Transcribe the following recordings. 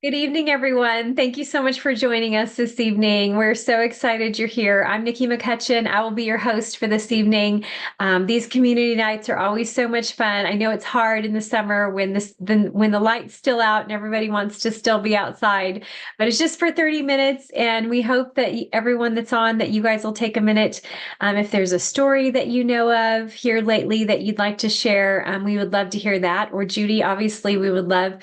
Good evening, everyone. Thank you so much for joining us this evening. We're so excited you're here. I'm Nikki McCutchen. I will be your host for this evening. These community nights are always so much fun. I know it's hard in the summer when when the light's still out and everybody wants to still be outside, but it's just for 30 minutes. And we hope that everyone that's on, that you guys will take a minute. If there's a story that you know of here lately that you'd like to share, we would love to hear that. Or Judy, obviously, we would love.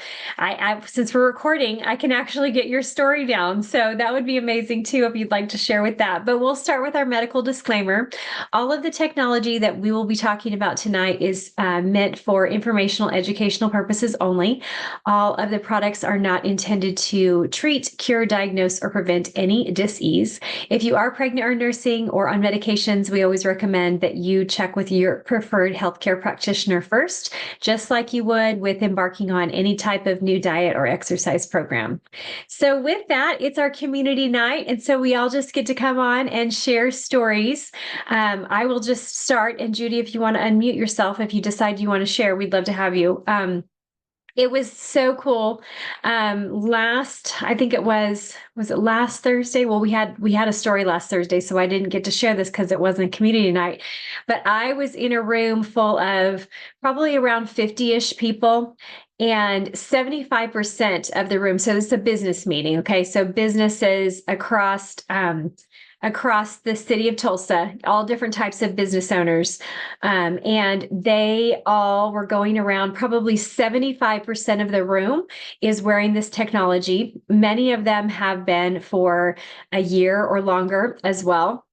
Since we're recording, I can actually get your story down. So that would be amazing too if you'd like to share with that. But we'll start with our medical disclaimer. All of the technology that we will be talking about tonight is meant for informational, educational purposes only. All of the products are not intended to treat, cure, diagnose, or prevent any dis-ease. If you are pregnant or nursing or on medications, we always recommend that you check with your preferred healthcare practitioner first, just like you would with embarking on any type of new diet or exercise program. So with that, it's our community night. And so we all just get to come on and share stories. I will just start. And Judy, if you want to unmute yourself, if you decide you want to share, we'd love to have you. It was so cool. I think was it last Thursday? Well, we had a story last Thursday, so I didn't get to share this because it wasn't a community night. But I was in a room full of probably around 50-ish people, and 75% of the room. So this is a business meeting. Okay. So businesses across the city of Tulsa, all different types of business owners. And they all were going around. Probably 75% of the room is wearing this technology. Many of them have been for a year or longer as well.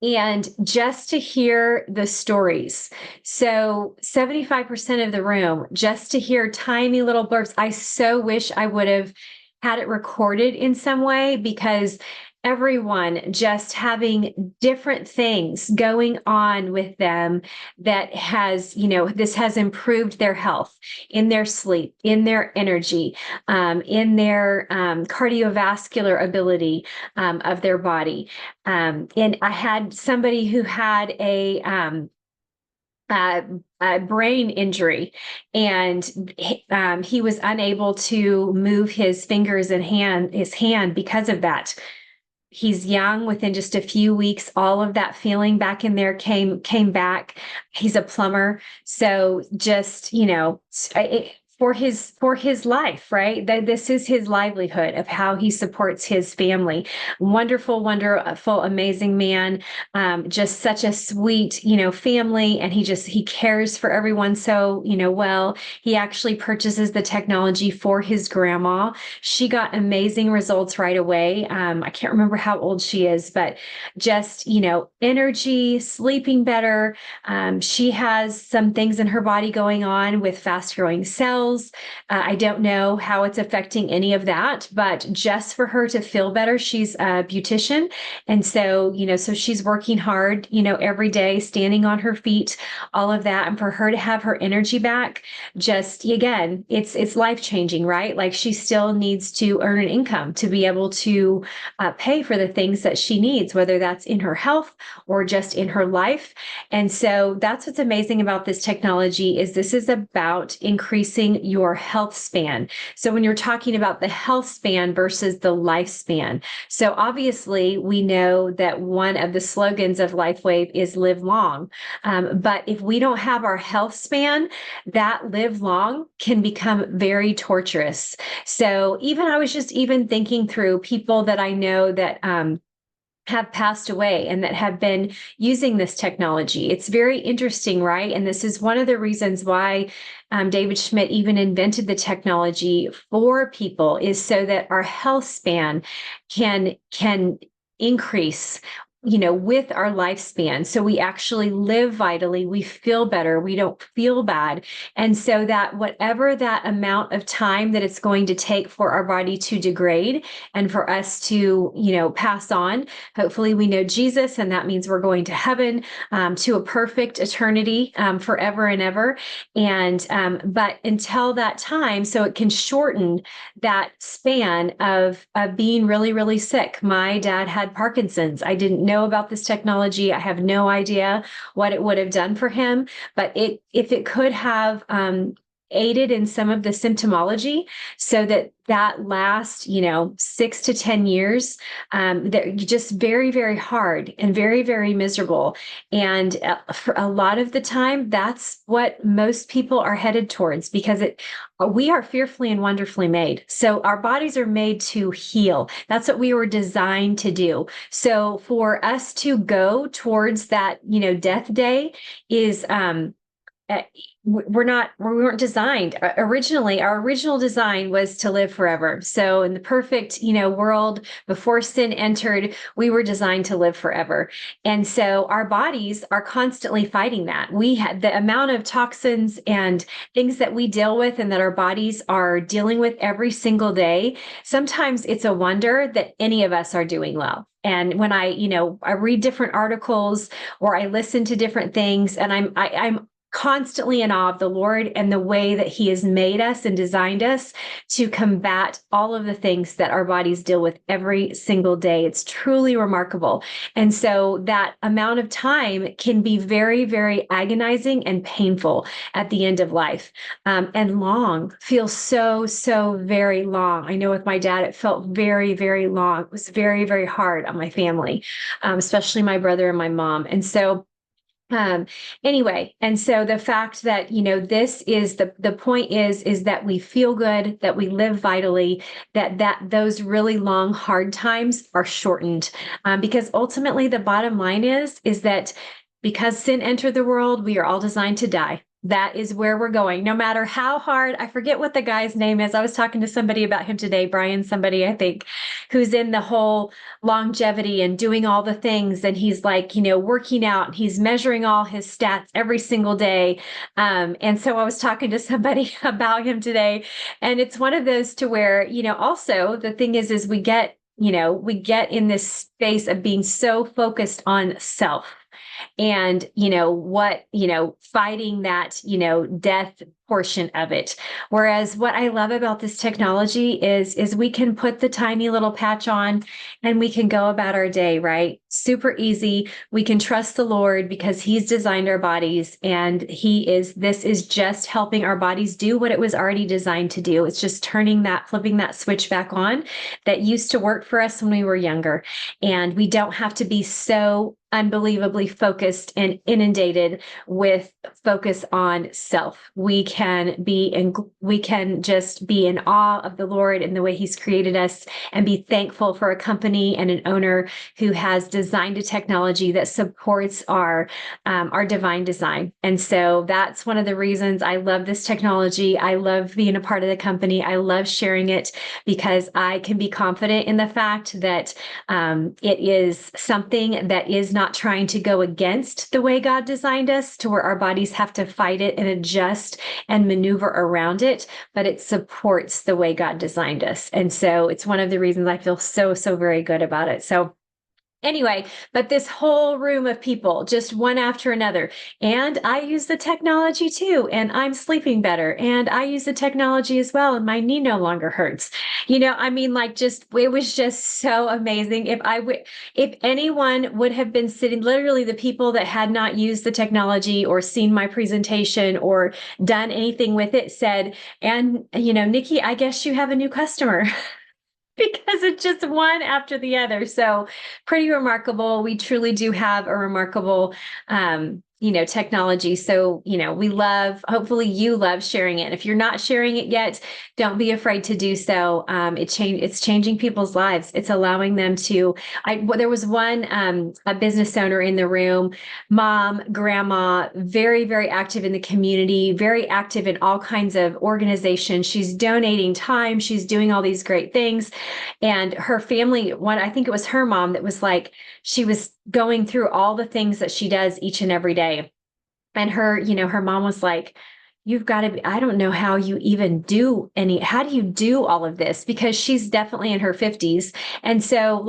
And just to hear the stories. So 75% of the room, just to hear tiny little blurbs. I so wish I would have had it recorded in some way, because everyone just having different things going on with them that has, this has improved their health, in their sleep, in their energy, in their cardiovascular ability of their body. And I had somebody who had a brain injury, and he was unable to move his fingers and his hand because of that. He's young. Within just a few weeks, all of that feeling back in there came back. He's a plumber, so just for his life, right? That this is his livelihood of how he supports his family. Wonderful, wonderful, amazing man. Just such a sweet, family, and he cares for everyone so well. He actually purchases the technology for his grandma. She got amazing results right away. I can't remember how old she is, but just energy, sleeping better. She has some things in her body going on with fast growing cells. I don't know how it's affecting any of that, but just for her to feel better, she's a beautician. And so, so she's working hard, every day, standing on her feet, all of that. And for her to have her energy back, just again, it's life-changing, right? Like, she still needs to earn an income to be able to pay for the things that she needs, whether that's in her health or just in her life. And so that's what's amazing about this technology, is this is about increasing your health span. So when you're talking about the health span versus the lifespan, so obviously we know that one of the slogans of LifeWave is live long. But if we don't have our health span, that live long can become very torturous. So I was just even thinking through people that I know that have passed away and that have been using this technology. It's very interesting, right? And this is one of the reasons why David Schmidt even invented the technology for people, is so that our health span can increase with our lifespan. So we actually live vitally, we feel better, we don't feel bad. And so that whatever that amount of time that it's going to take for our body to degrade and for us to, pass on, hopefully we know Jesus, and that means we're going to heaven, to a perfect eternity, forever and ever. And, but until that time, so it can shorten that span of being really, really sick. My dad had Parkinson's. I didn't know about this technology. I have no idea what it would have done for him, but if it could have aided in some of the symptomology so that last, 6 to 10 years, they're just very, very hard and very, very miserable. And for a lot of the time, that's what most people are headed towards, because we are fearfully and wonderfully made. So our bodies are made to heal. That's what we were designed to do. So for us to go towards that, death day is, we weren't designed originally. Our original design was to live forever. So in the perfect, world before sin entered, we were designed to live forever. And so our bodies are constantly fighting that. We had the amount of toxins and things that we deal with and that our bodies are dealing with every single day. Sometimes it's a wonder that any of us are doing well. And when I read different articles or I listen to different things, and I'm constantly in awe of the Lord and the way that he has made us and designed us to combat all of the things that our bodies deal with every single day. It's truly remarkable. And so that amount of time can be very, very agonizing and painful at the end of life. And long feels so, so very long. I know with my dad, it felt very, very long. It was very, very hard on my family, especially my brother and my mom. And so anyway, and so the fact that, this is the point is that we feel good, that we live vitally, that those really long, hard times are shortened. Because ultimately the bottom line is that because sin entered the world, we are all designed to die. That is where we're going, no matter how hard. I forget what the guy's name is. I was talking to somebody about him today, Brian, somebody, I think, who's in the whole longevity and doing all the things. And he's like, working out, and he's measuring all his stats every single day. And so I was talking to somebody about him today, and it's one of those to where, also the thing is we get in this space of being so focused on self. And, fighting that, death portion of it. Whereas what I love about this technology is we can put the tiny little patch on and we can go about our day, right? Super easy. We can trust the Lord because he's designed our bodies, and this is just helping our bodies do what it was already designed to do. It's just flipping that switch back on that used to work for us when we were younger. And we don't have to be so unbelievably focused and inundated with focus on self. We can just be in awe of the Lord and the way he's created us, and be thankful for a company and an owner who has designed a technology that supports our divine design. And so that's one of the reasons I love this technology. I love being a part of the company. I love sharing it because I can be confident in the fact that it is something that is not trying to go against the way God designed us, to where our bodies have to fight it and adjust and maneuver around it, but it supports the way God designed us. And so it's one of the reasons I feel so, so very good about it. So anyway, but this whole room of people, just one after another. And I use the technology too, and I'm sleeping better. And I use the technology as well, and my knee no longer hurts. It was just so amazing. If anyone would have been sitting, literally the people that had not used the technology or seen my presentation or done anything with it said, and, Nikki, I guess you have a new customer. Because it's just one after the other. So pretty remarkable. We truly do have a remarkable, technology. So, hopefully you love sharing it. If you're not sharing it yet, don't be afraid to do so. It's changing people's lives. It's allowing them to, there was one, a business owner in the room, mom, grandma, very, very active in the community, very active in all kinds of organizations. She's donating time. She's doing all these great things. And her family, I think it was her mom that was like, she was going through all the things that she does each and every day. And her mom was like, you've got to be, I don't know how you even how do you do all of this? Because she's definitely in her 50s. And so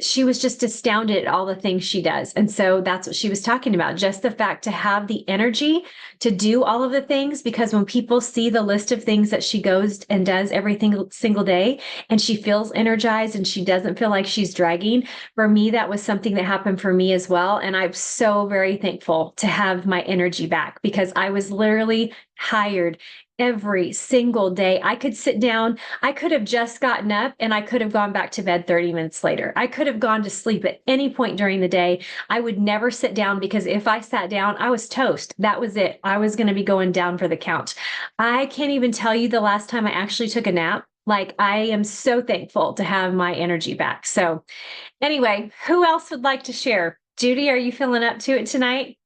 she was just astounded at all the things she does. And so that's what she was talking about. Just the fact to have the energy to do all of the things, because when people see the list of things that she goes and does every single day, and she feels energized and she doesn't feel like she's dragging, for me, that was something that happened for me as well. And I'm so very thankful to have my energy back, because I was literally physically tired every single day. I could sit down. I could have just gotten up and I could have gone back to bed 30 minutes later. I could have gone to sleep at any point during the day. I would never sit down because if I sat down, I was toast. That was it. I was going to be going down for the count. I can't even tell you the last time I actually took a nap. Like, I am so thankful to have my energy back. So anyway, who else would like to share? Judy, are you feeling up to it tonight?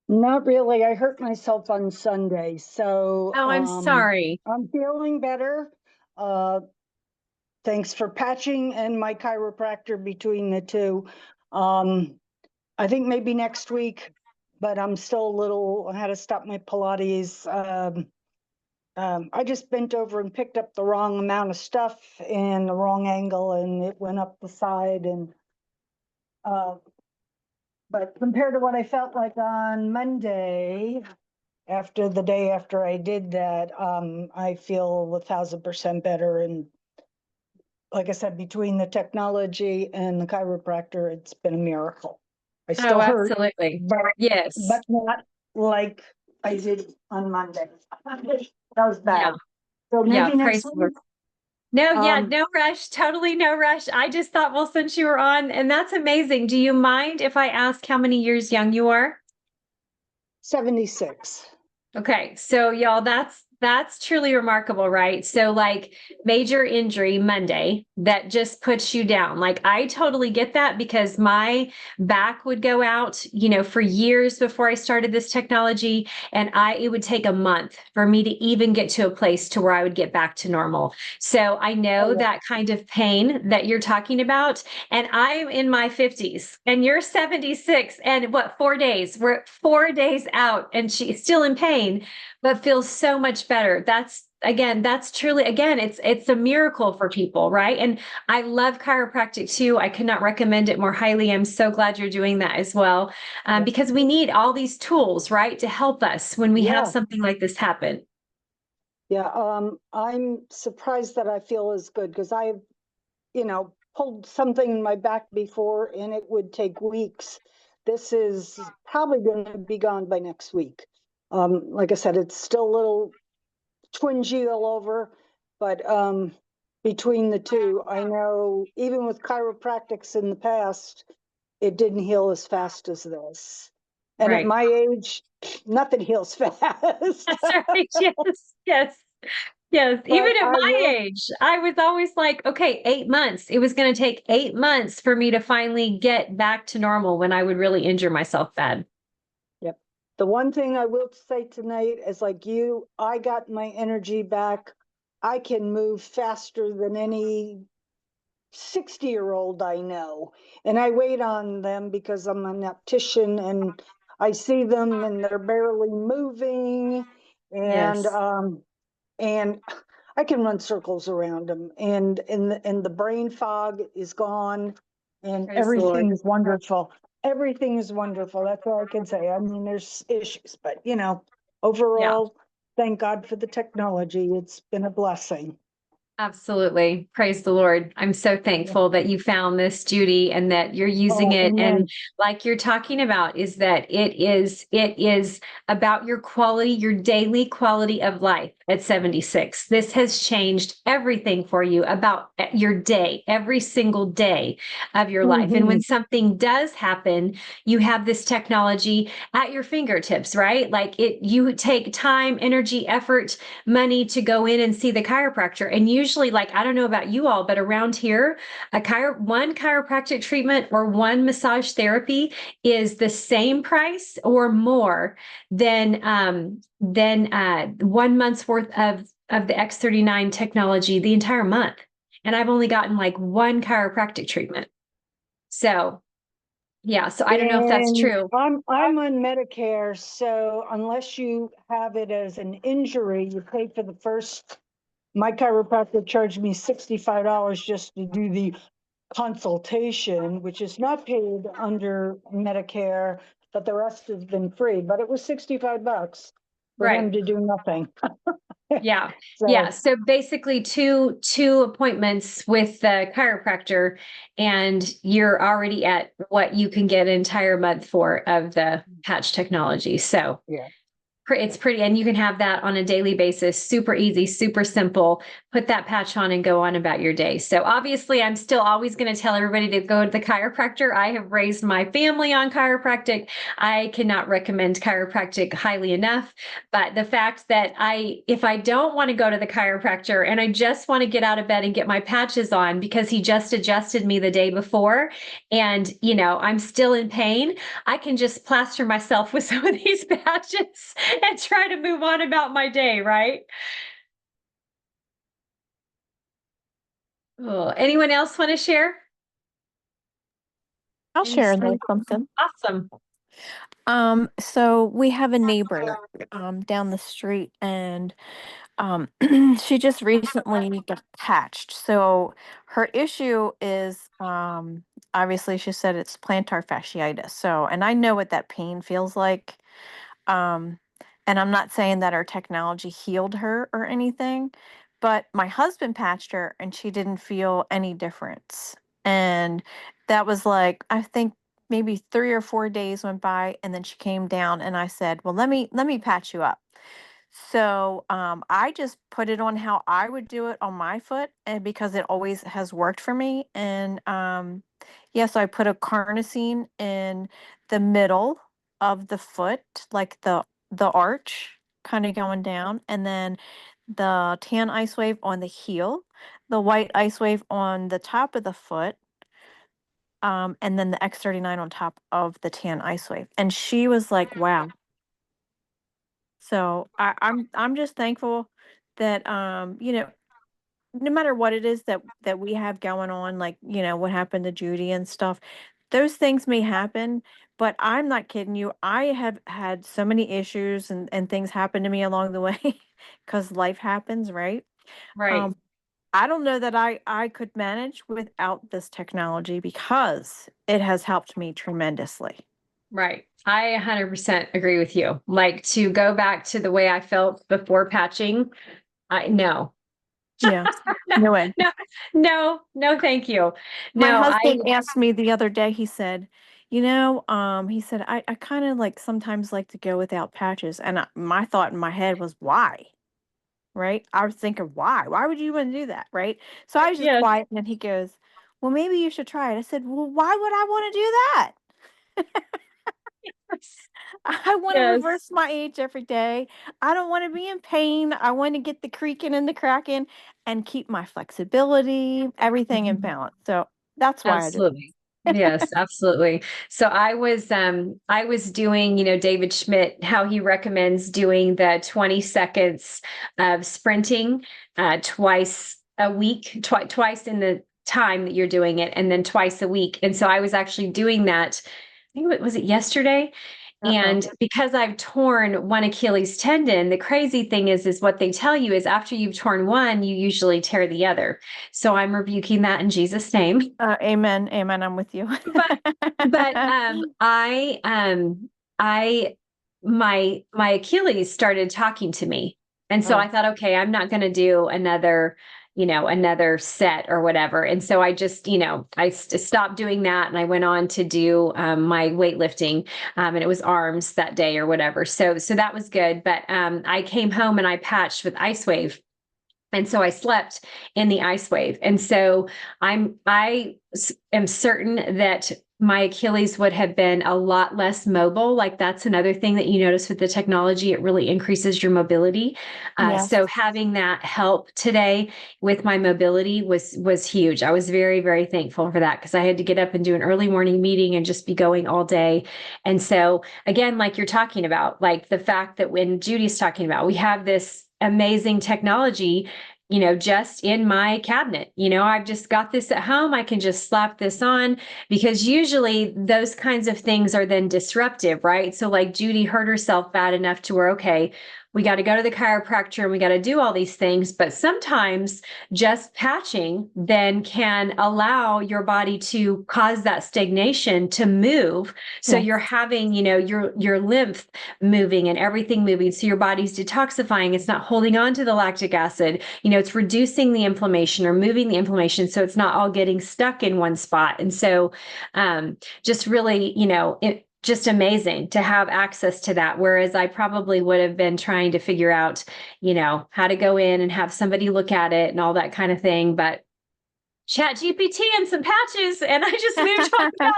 Not really. I hurt myself on Sunday, so Oh, I'm sorry. I'm feeling better. Uh, thanks for patching and my chiropractor between the two. I think maybe next week, but I'm still a little. I had to stop my Pilates. I just bent over and picked up the wrong amount of stuff and the wrong angle, and it went up the side. And uh, but compared to what I felt like on Monday, after the day after I did that, I feel 1,000% better. And like I said, between the technology and the chiropractor, it's been a miracle. I Oh, still hurt, absolutely. but Yes. not like I did on Monday. That was Yeah. bad. So Yeah. maybe Praise next the Lord. week. No, yeah, Um, no rush. Totally no rush. I just thought, well, since you were on, and that's amazing. Do you mind if I ask how many years young you are? 76. Okay, so y'all, that's truly remarkable, right? So like major injury Monday that just puts you down. Like I totally get that because my back would go out, for years before I started this technology, and it would take a month for me to even get to a place to where I would get back to normal. So I know Oh, that kind of pain that you're talking about, and I'm in my 50s and you're 76 and what, 4 days? We're 4 days out and she's still in pain, but feels so much better. That's truly, again, it's a miracle for people, right? And I love chiropractic too. I could not recommend it more highly. I'm so glad you're doing that as well, yeah. because we need all these tools, right, to help us when we have Yeah. something like this happen. Yeah. I'm surprised that I feel as good because I've, pulled something in my back before and it would take weeks. This is probably going to be gone by next week. Like I said, it's still a little twingy all over, but between the two, I know even with chiropractics in the past, it didn't heal as fast as this. And at Right. my age, nothing heals fast. That's right. Yes. Yes. Yes, even But at I my will. age, I was always like, okay, 8 months. It was going to take 8 months for me to finally get back to normal when I would really injure myself bad. Yep. The one thing I will say tonight is like you, I got my energy back. I can move faster than any 60-year-old I know. And I wait on them because I'm an optician and I see them and they're barely moving. And Yes. and I can run circles around them, and the brain fog is gone, and Praise the Lord. everything's wonderful. Everything is wonderful. That's all I can say. I mean, there's issues, but Yeah. overall, thank God for the technology. It's been a blessing. Absolutely. Praise the Lord. I'm so Yeah. thankful that you found this, Judy, and that you're using Oh, it. And amen. like you're talking about, is that it is about your quality, your daily quality of life at 76. This has changed everything for you about your day, every single day of your life. And when Mhm. something does happen, you have this technology at your fingertips, right? Like you take time, energy, effort, money to go in and see the chiropractor. And usually, like, I don't know about you all, but around here, one chiropractic treatment or one massage therapy is the same price or more than 1 month's worth of the X39 technology the entire month. And I've only gotten like one chiropractic treatment. So yeah, so I don't know if that's And true. I'm on Medicare, so unless you have it as an injury, you pay for the first. My chiropractor charged me $65 just to do the consultation, which is not paid under Medicare, but the rest has been free. But it was $65 for him Right. to do nothing. Yeah. Yeah. So, So basically two appointments with the chiropractor and you're already at what you can get an entire month for of the patch technology. So yeah. it's pretty, and you can have that on a daily basis. Super easy, super simple. Put that patch on and go on about your day. So obviously, I'm still always going to tell everybody to go to the chiropractor. I have raised my family on chiropractic. I cannot recommend chiropractic highly enough. But the fact that if I don't want to go to the chiropractor and I just want to get out of bed and get my patches on because he just adjusted me the day before, and I'm still in pain, I can just plaster myself with some of these patches and try to move on about my day, right? Oh, anyone else want to share? I'll Any share a story? little something. Awesome. So we have a neighbor down the street, and um she just recently got patched. So her issue is obviously she said it's plantar fasciitis. So, and I know what that pain feels like. Um, and I'm not saying that our technology healed her or anything, but my husband patched her and she didn't feel any difference. And that was like, I think maybe 3 or 4 days went by, and then she came down and I said, well, let me patch you up. So I just put it on how I would do it on my foot, and because it always has worked for me. And yeah, so I put a carnosine in the middle of the foot, like the arch kind of going down, and then the tan ice wave on the heel, the white ice wave on the top of the foot, and then the X39 on top of the tan ice wave. And she was like, wow. So I'm just thankful that no matter what it is that we have going on, like what happened to Judy and stuff, those things may happen. But I'm not kidding you. I have had so many issues and things happen to me along the way because life happens, right? Right. Um, I don't know that I could manage without this technology because it has helped me tremendously. Right. I 100% agree with you. Like, to go back to the way I felt before patching, no. Yeah, No, no way. no, no, no, thank you. My No, husband asked me the other day, he said, he said, I kind of like sometimes like to go without patches. And my thought in my head was, why? Right? I was thinking, why? Why would you want to do that? Right? So I was just yes, quiet. And then he goes, well, maybe you should try it. I said, well, why would I want to do that? I want to yes. reverse my age every day. I don't want to be in pain. I want to get the creaking and the cracking and keep my flexibility, everything in balance. So that's why I do Absolutely. Yes, absolutely. So I was doing, David Schmidt, how he recommends doing the 20 seconds of sprinting twice a week, twice in the time that you're doing it, and then twice a week. And so I was actually doing that. I think was it yesterday? Uh-oh. And because I've torn one Achilles tendon, the crazy thing is what they tell you is after you've torn one, you usually tear the other. So I'm rebuking that in Jesus' name. Amen. Amen. I'm with you. But I my Achilles started talking to me. And so Oh, I thought, okay, I'm not going to do another set or whatever. And so I just, stopped doing that and I went on to do my weightlifting, and it was arms that day or whatever. So that was good. But I came home and I patched with Ice Wave. And so I slept in the ice wave. And so I am certain that my Achilles would have been a lot less mobile. Like, that's another thing that you notice with the technology, it really increases your mobility. yes. So having that help today with my mobility was huge. I was very, very thankful for that because I had to get up and do an early morning meeting and just be going all day. And so again, like you're talking about, like the fact that when Judy's talking about, we have this amazing technology, just in my cabinet. I've just got this at home. I can just slap this on because usually those kinds of things are then disruptive, right? So like Judy hurt herself bad enough to where, okay, we got to go to the chiropractor and we got to do all these things. But sometimes just patching then can allow your body to cause that stagnation to move. So Yes. you're having, your lymph moving and everything moving. So your body's detoxifying. It's not holding on to the lactic acid. It's reducing the inflammation or moving the inflammation. So it's not all getting stuck in one spot. And so just really, just amazing to have access to that. Whereas I probably would have been trying to figure out, how to go in and have somebody look at it and all that kind of thing. But Chat GPT and some patches, and I just moved on about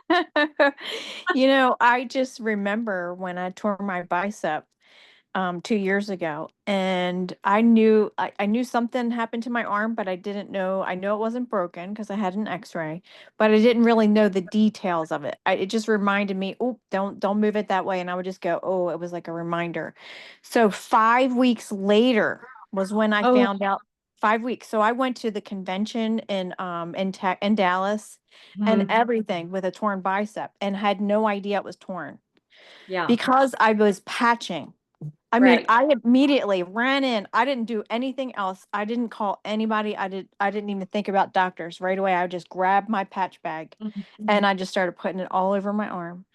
my day. I just remember when I tore my bicep 2 years ago, and I knew something happened to my arm, but I didn't know. I know it wasn't broken because I had an X-ray, but I didn't really know the details of it. It just reminded me, oh, don't move it that way, and I would just go, oh, it was like a reminder. So 5 weeks later was when I Oh, found out. 5 weeks. So I went to the convention in Dallas and everything with a torn bicep, and had no idea it was torn yeah, because I was patching. I mean, right. I immediately ran in. I didn't do anything else. I didn't call anybody. I didn't even think about doctors. Right away, I just grabbed my patch bag and I just started putting it all over my arm.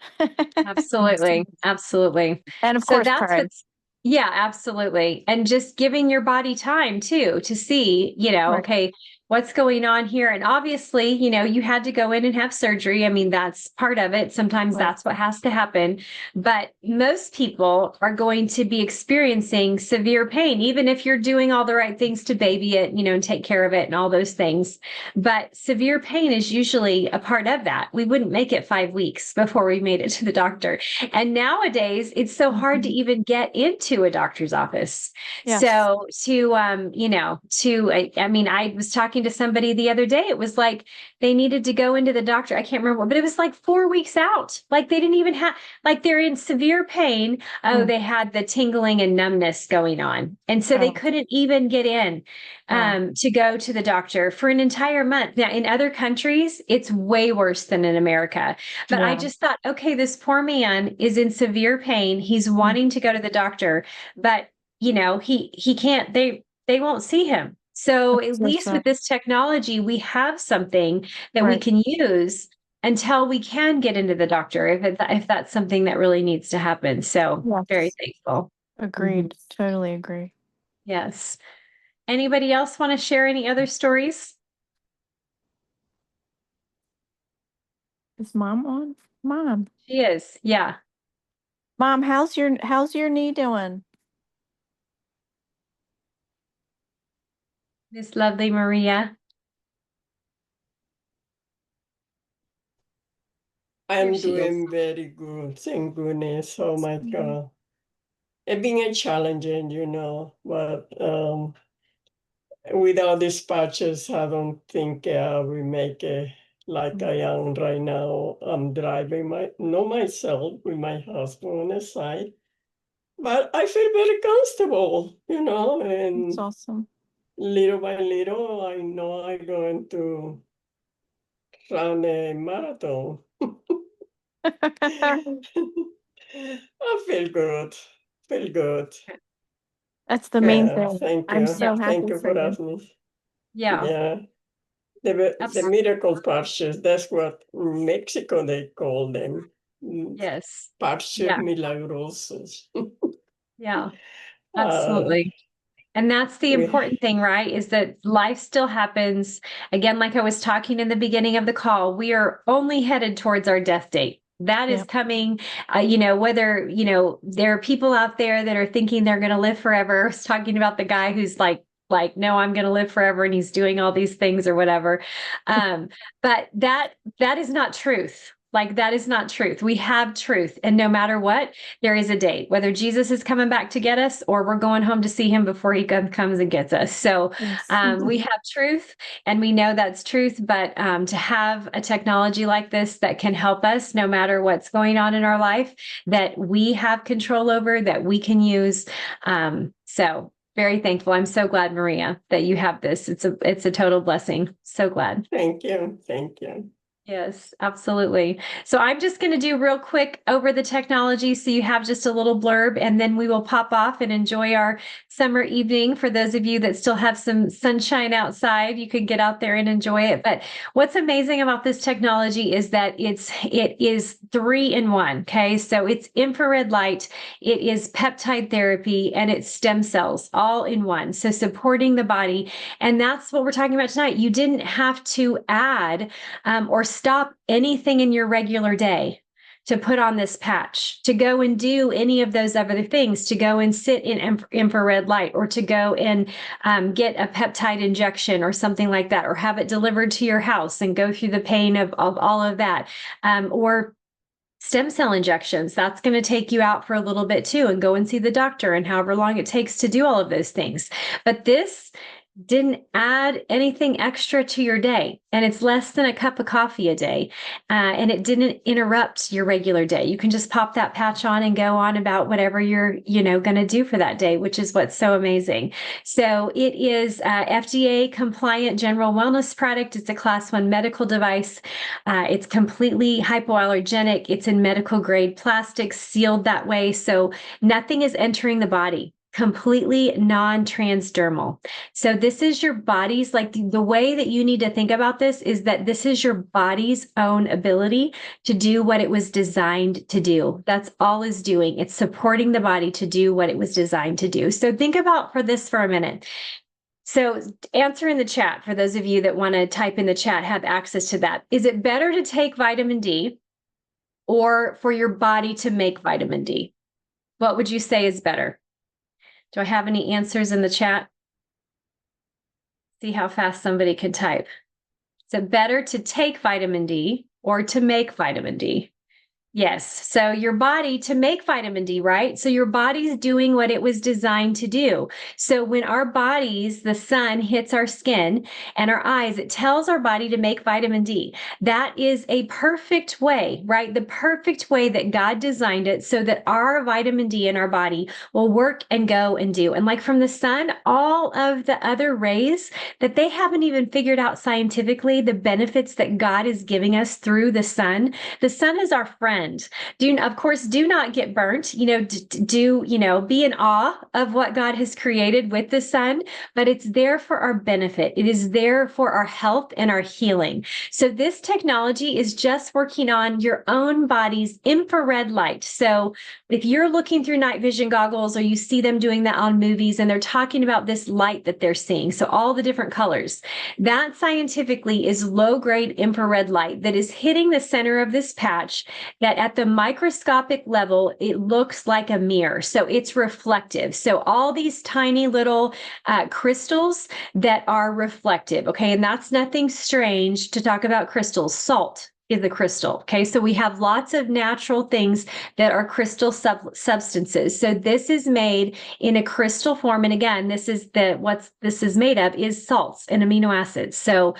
Absolutely. Absolutely. And of So course, that's pray. what's, yeah, absolutely. And just giving your body time too to see, Right. okay, what's going on here. And obviously, you had to go in and have surgery. I mean, that's part of it. Sometimes Right. that's what has to happen. But most people are going to be experiencing severe pain, even if you're doing all the right things to baby it, and take care of it and all those things. But severe pain is usually a part of that. We wouldn't make it 5 weeks before we made it to the doctor. And nowadays, it's so hard to even get into a doctor's office. Yes. So I mean, I was talking to somebody the other day. It was like they needed to go into the doctor. I can't remember, but it was like 4 weeks out. Like they didn't even have, like they're in severe pain. Oh, Mm. they had the tingling and numbness going on. And so they Oh, couldn't even get in wow. to go to the doctor for an entire month. Now, in other countries, it's way worse than in America. But I Yeah. just thought, okay, this poor man is in severe pain. He's Mm. wanting to go to the doctor, but he can't, they won't see him. So That's at so least sad. with this technology, we have something that we Right. can use until we can get into the doctor if that's something that really needs to happen. So very Yes. thankful. Agreed. Totally agree. Yes. Anybody else want to share any other stories? Is mom on? Mom. She is. Yeah. Mom, how's your knee doing? Miss Lovely Maria. Here I'm she is. doing very good, thank goodness. Oh my God. It's been a challenging, but without these patches, I don't think we make it like I am right now. I'm driving not myself, with my husband on the side, but I feel very comfortable, That's and awesome. little by little, I know I'm going to run a marathon. I feel good. Feel good. That's the main Yeah, thing. thank I'm you. Yeah. so Thank happy you for for you. asking. Yeah. Yeah. The Absolutely. miracle patches, that's what in Mexico they call them. Yes. Parches Yeah. milagrosos. Yeah. Uh, Absolutely. And that's the we, important thing, right? Is that life still happens. Again, like I was talking in the beginning of the call, we are only headed towards our death date. That is Yeah. coming, whether, there are people out there that are thinking they're going to live forever. I was talking about the guy who's no, I'm going to live forever. And he's doing all these things or whatever. But that is not truth. Like that is not truth. We have truth. And no matter what, there is a date, whether Jesus is coming back to get us or we're going home to see him before he comes and gets us. So Yes. we have truth and we know that's truth, but to have a technology like this that can help us no matter what's going on in our life, that we have control over, that we can use. So very thankful. I'm so glad, Maria, that you have this. It's a total blessing. So glad. thank you. Thank you. Yes, absolutely. So I'm just going to do real quick over the technology so you have just a little blurb, and then we will pop off and enjoy our summer evening. For those of you that still have some sunshine outside, you can get out there and enjoy it. But what's amazing about this technology is that it is 3-in-1. Okay, so it's infrared light, it is peptide therapy, and it's stem cells all in one. So supporting the body, and that's what we're talking about tonight. You didn't have to add or stop anything in your regular day to put on this patch, to go and do any of those other things, to go and sit in infrared light, or to go and get a peptide injection or something like that, or have it delivered to your house and go through the pain of all of that, or stem cell injections. That's going to take you out for a little bit too, and go and see the doctor, and however long it takes to do all of those things. But this didn't add anything extra to your day, and it's less than a cup of coffee a day, and it didn't interrupt your regular day. You can just pop that patch on and go on about whatever you're going to do for that day, which is what's so amazing. So it is FDA compliant general wellness product. It's a class 1 medical device. It's completely hypoallergenic. It's in medical grade plastic, sealed that way, so nothing is entering the body. Completely non-transdermal. So this is your body's, like, the way that you need to think about this is that this is your body's own ability to do what it was designed to do. That's all it's doing. It's supporting the body to do what it was designed to do. So think about this for a minute. So answer in the chat, for those of you that want to type in the chat, have access to that. Is it better to take vitamin D or for your body to make vitamin D? What would you say is better? Do I have any answers in the chat? See how fast somebody can type. Is it better to take vitamin D or to make vitamin D? Yes. So your body to make vitamin D, right? So your body's doing what it was designed to do. So when our bodies, the sun hits our skin and our eyes, it tells our body to make vitamin D. That is a perfect way, right? The perfect way that God designed it so that our vitamin D in our body will work and go and do. And like from the sun, all of the other rays that they haven't even figured out scientifically, the benefits that God is giving us through the sun is our friend. Of course, do not get burnt, be in awe of what God has created with the sun, but it's there for our benefit. It is there for our health and our healing. So this technology is just working on your own body's infrared light. So if you're looking through night vision goggles, or you see them doing that on movies, and they're talking about this light that they're seeing, so all the different colors, that scientifically is low-grade infrared light that is hitting the center of this patch, that at the microscopic level, it looks like a mirror. So it's reflective. So all these tiny little crystals that are reflective. Okay. And that's nothing strange to talk about crystals. Salt is a crystal. Okay. So we have lots of natural things that are crystal substances. So this is made in a crystal form. And again, this is what this is made of is salts and amino acids. So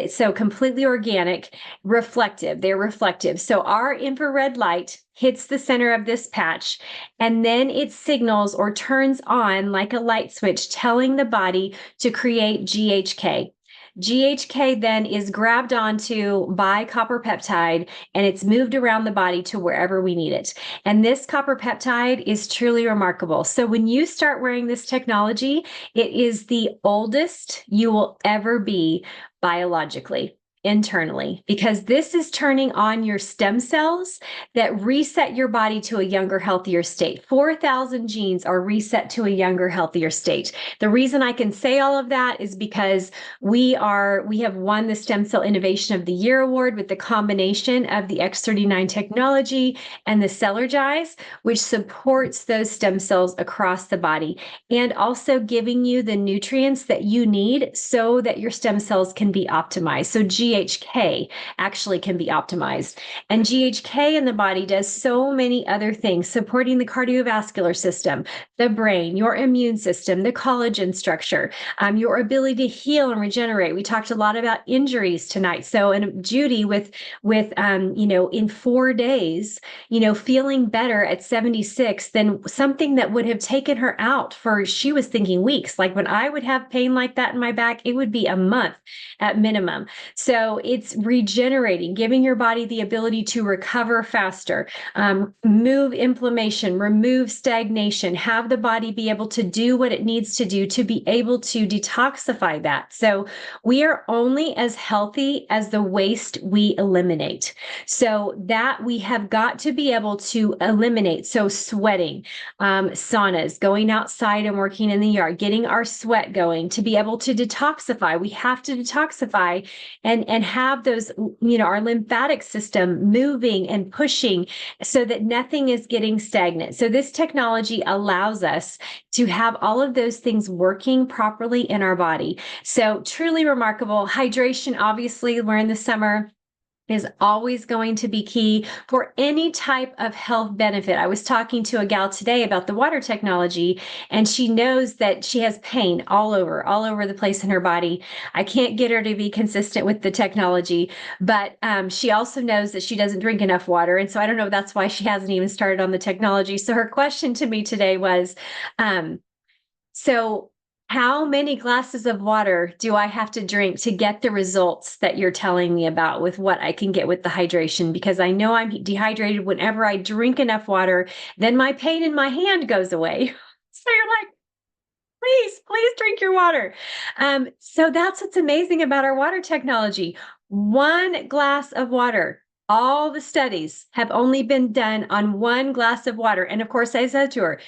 so completely organic, reflective. They're reflective. So our infrared light hits the center of this patch, and then it signals or turns on like a light switch, telling the body to create GHK. GHK then is grabbed onto by copper peptide, and it's moved around the body to wherever we need it. And this copper peptide is truly remarkable. So when you start wearing this technology, it is the oldest you will ever be biologically, internally, because this is turning on your stem cells that reset your body to a younger, healthier state. 4,000 genes are reset to a younger, healthier state. The reason I can say all of that is because we have won the Stem Cell Innovation of the Year award with the combination of the X39 technology and the Cellergize, which supports those stem cells across the body, and also giving you the nutrients that you need so that your stem cells can be optimized. So GHK actually can be optimized. And GHK in the body does so many other things, supporting the cardiovascular system, the brain, your immune system, the collagen structure, your ability to heal and regenerate. We talked a lot about injuries tonight. So, and Judy with in 4 days, feeling better at 76 than something that would have taken her out she was thinking weeks. Like when I would have pain like that in my back, it would be a month at minimum. So So it's regenerating, giving your body the ability to recover faster, move inflammation, remove stagnation, have the body be able to do what it needs to do to be able to detoxify that. So we are only as healthy as the waste we eliminate. So that we have got to be able to eliminate. So sweating, saunas, going outside and working in the yard, getting our sweat going to be able to detoxify. We have to detoxify and have those, our lymphatic system moving and pushing so that nothing is getting stagnant. So this technology allows us to have all of those things working properly in our body. So truly remarkable. Hydration, obviously, we're in the summer, is always going to be key for any type of health benefit. I was talking to a gal today about the water technology, and she knows that she has pain all over the place in her body. I can't get her to be consistent with the technology, but she also knows that she doesn't drink enough water. And so I don't know, that's why she hasn't even started on the technology. So her question to me today was, so how many glasses of water do I have to drink to get the results that you're telling me about with what I can get with the hydration? Because I know I'm dehydrated whenever I drink enough water, then my pain in my hand goes away. So you're like, please drink your water. So that's what's amazing about our water technology. 1 glass of water. All the studies have only been done on 1 glass of water. And of course, I said to her,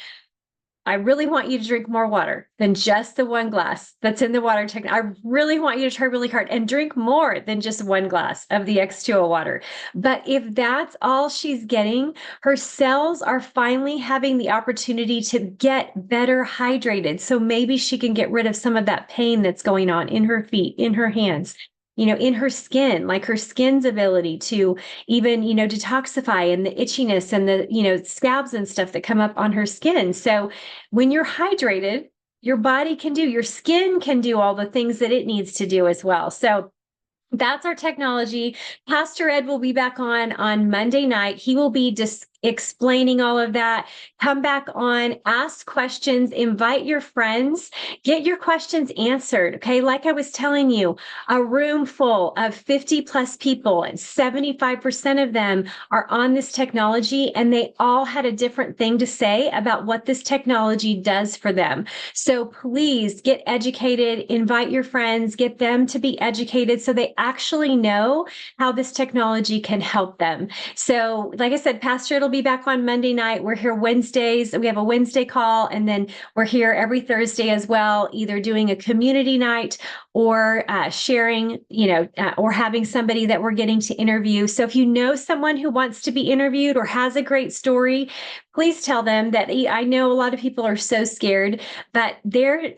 I really want you to drink more water than just the 1 glass that's in the water technology. I really want you to try really hard and drink more than just 1 glass of the X2O water. But if that's all she's getting, her cells are finally having the opportunity to get better hydrated. So maybe she can get rid of some of that pain that's going on in her feet, in her hands, in her skin, like her skin's ability to even, detoxify, and the itchiness and the, scabs and stuff that come up on her skin. So when you're hydrated, your skin can do all the things that it needs to do as well. So that's our technology. Pastor Ed will be back on Monday night. He will be explaining all of that. Come back on, ask questions, invite your friends, get your questions answered. Okay. Like I was telling you, a room full of 50 plus people, and 75% of them are on this technology, and they all had a different thing to say about what this technology does for them. So please get educated, invite your friends, get them to be educated so they actually know how this technology can help them. So like I said, Pastor, it'll be back on Monday night. We're here Wednesdays. We have a Wednesday call, and then we're here every Thursday as well, either doing a community night or sharing, or having somebody that we're getting to interview. So if you know someone who wants to be interviewed or has a great story, please tell them that. I know a lot of people are so scared, but their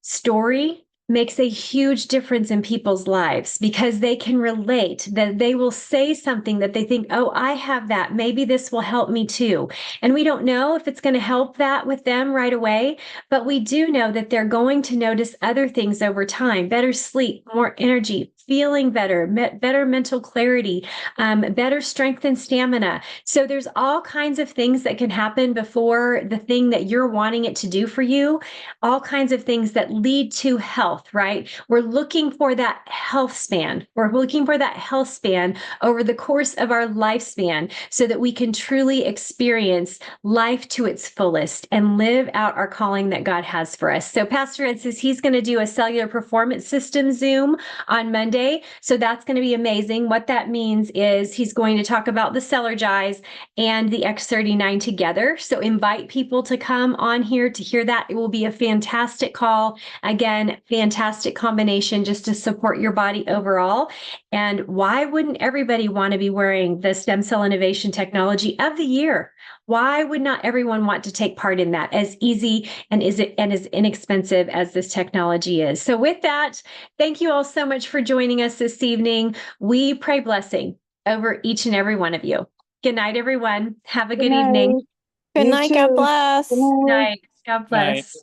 story makes a huge difference in people's lives, because they can relate, that they will say something that they think, oh, I have that. Maybe this will help me too. And we don't know if it's going to help that with them right away, but we do know that they're going to notice other things over time: better sleep, more energy, feeling better, better mental clarity, better strength and stamina. So there's all kinds of things that can happen before the thing that you're wanting it to do for you, all kinds of things that lead to health, right? We're looking for that health span. We're looking for that health span over the course of our lifespan so that we can truly experience life to its fullest and live out our calling that God has for us. So Pastor Ed says he's going to do a cellular performance system Zoom on Monday. So that's going to be amazing. What that means is he's going to talk about the Celergize and the X39 together. So invite people to come on here to hear that. It will be a fantastic call. Again, fantastic combination just to support your body overall. And why wouldn't everybody want to be wearing the stem cell innovation technology of the year? Why would not everyone want to take part in that, as easy and as inexpensive as this technology is? So with that, thank you all so much for joining us this evening. We pray blessing over each and every one of you. Good night, everyone. Have a good evening. Good You night. too. God bless. Good night. Good night. God bless.